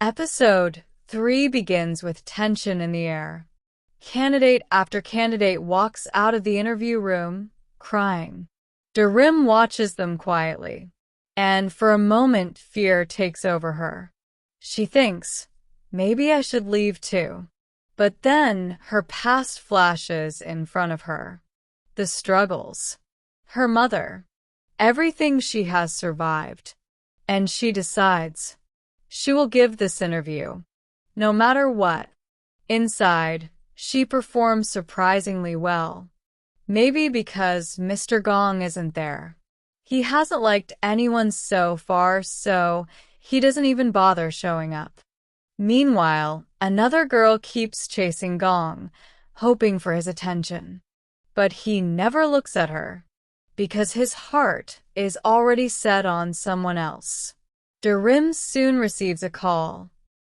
Episode 3 begins with tension in the air. Candidate after candidate walks out of the interview room, crying. Darim watches them quietly, and for a moment fear takes over her. She thinks, maybe I should leave too. But then her past flashes in front of her. The struggles. Her mother. Everything she has survived. And she decides she will give this interview, no matter what. Inside, she performs surprisingly well. Maybe because Mr. Gong isn't there. He hasn't liked anyone so far, so he doesn't even bother showing up. Meanwhile, another girl keeps chasing Gong, hoping for his attention. But he never looks at her, because his heart is already set on someone else. Darim soon receives a call.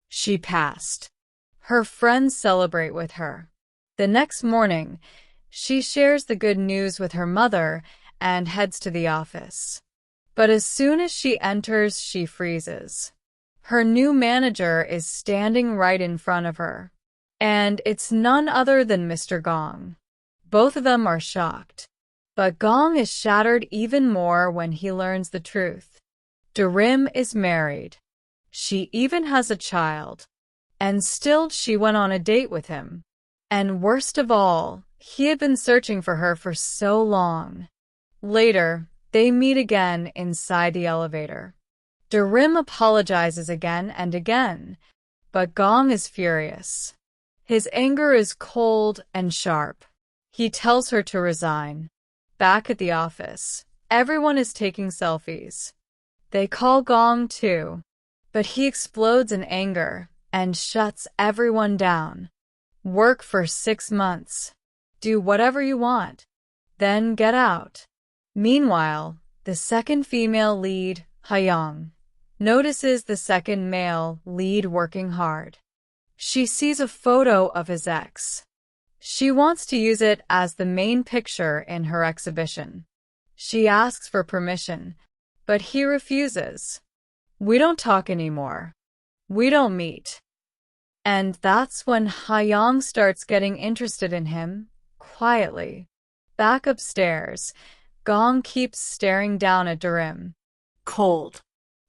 She passed. Her friends celebrate with her. The next morning, she shares the good news with her mother and heads to the office. But as soon as she enters, she freezes. Her new manager is standing right in front of her. And it's none other than Mr. Gong. Both of them are shocked. But Gong is shattered even more when he learns the truth. Darim is married. She even has a child. And still she went on a date with him. And worst of all, he had been searching for her for so long. Later, they meet again inside the elevator. Darim apologizes again and again, but Gong is furious. His anger is cold and sharp. He tells her to resign. Back at the office, everyone is taking selfies. They call Gong too, but he explodes in anger and shuts everyone down. Work for 6 months. Do whatever you want. Then get out. Meanwhile, the second female lead, Hyung, notices the second male lead working hard. She sees a photo of his ex. She wants to use it as the main picture in her exhibition. She asks for permission, but he refuses. We don't talk anymore. We don't meet. And that's when Hyung starts getting interested in him, quietly. Back upstairs, Gong keeps staring down at Darim. Cold.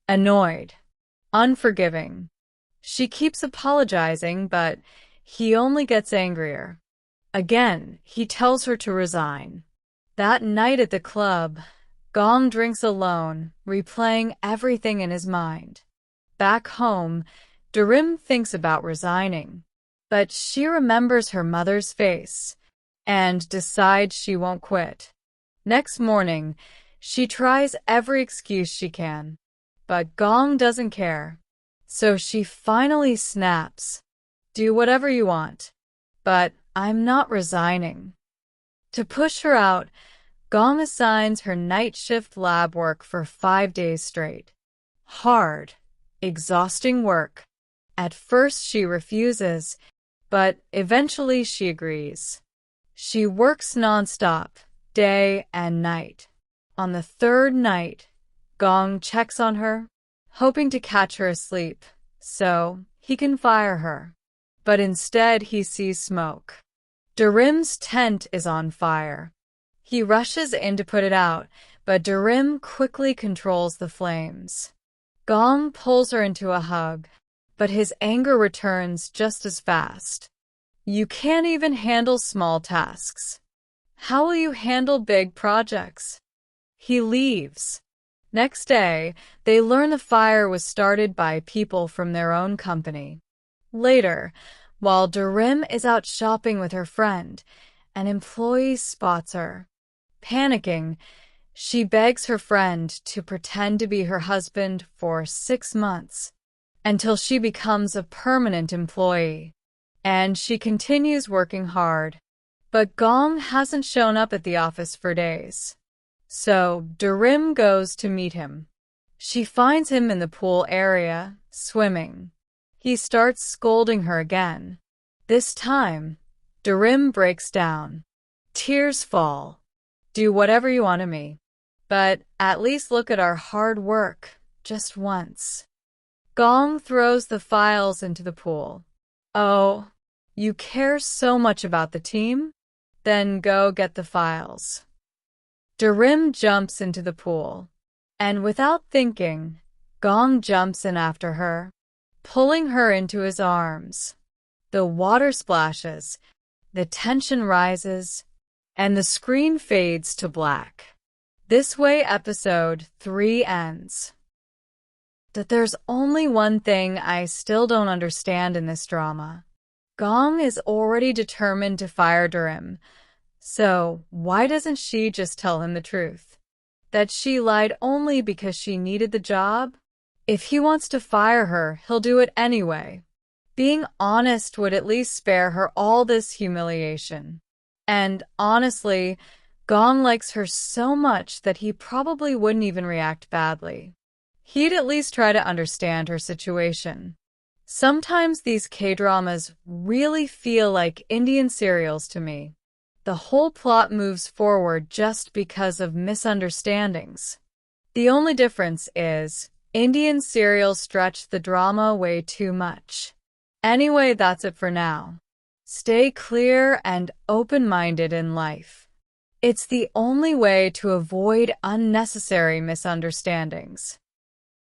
Annoyed. Unforgiving. She keeps apologizing, but he only gets angrier. Again, he tells her to resign. That night at the club, Gong drinks alone, replaying everything in his mind. Back home, Darim thinks about resigning, but she remembers her mother's face and decides she won't quit. Next morning, she tries every excuse she can, but Gong doesn't care. So she finally snaps. Do whatever you want, but I'm not resigning. To push her out, Gong assigns her night shift lab work for 5 days straight. Hard, exhausting work. At first she refuses, but eventually she agrees. She works nonstop, day and night. On the 3rd night, Gong checks on her, hoping to catch her asleep, so he can fire her. But instead he sees smoke. Darim's tent is on fire. He rushes in to put it out, but Darim quickly controls the flames. Gong pulls her into a hug, but his anger returns just as fast. You can't even handle small tasks. How will you handle big projects? He leaves. Next day, they learn the fire was started by people from their own company. Later, while Darim is out shopping with her friend, an employee spots her. Panicking, she begs her friend to pretend to be her husband for 6 months, until she becomes a permanent employee. And she continues working hard. But Gong hasn't shown up at the office for days. So Darim goes to meet him. She finds him in the pool area, swimming. He starts scolding her again. This time, Darim breaks down. Tears fall. Do whatever you want of me, but at least look at our hard work just once. Gong throws the files into the pool. Oh, you care so much about the team? Then go get the files. Darim jumps into the pool, and without thinking, Gong jumps in after her, pulling her into his arms. The water splashes, the tension rises, and the screen fades to black. This way episode 3 ends. That there's only one thing I still don't understand in this drama. Gong is already determined to fire Darim, so why doesn't she just tell him the truth? That she lied only because she needed the job? If he wants to fire her, he'll do it anyway. Being honest would at least spare her all this humiliation. And honestly, Gong likes her so much that he probably wouldn't even react badly. He'd at least try to understand her situation. Sometimes these K-dramas really feel like Indian serials to me. The whole plot moves forward just because of misunderstandings. The only difference is, Indian serials stretch the drama way too much. Anyway, that's it for now. Stay clear and open-minded in life. It's the only way to avoid unnecessary misunderstandings.